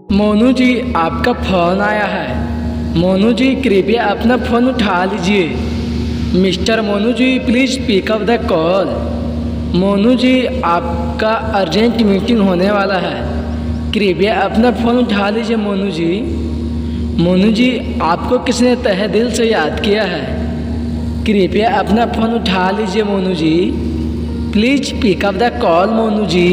मोनू जी, आपका फ़ोन आया है। मोनू जी, कृपया अपना फ़ोन उठा लीजिए। Mister Monu ji, please pick up the call. Monu ji, आपका अर्जेंट मीटिंग होने वाला है, कृपया अपना फ़ोन उठा लीजिए। मोनू जी, मोनू जी, आपको किसने तहे दिल से याद किया है, कृपया अपना फ़ोन उठा लीजिए। Monu ji, please pick up the call. Monu ji.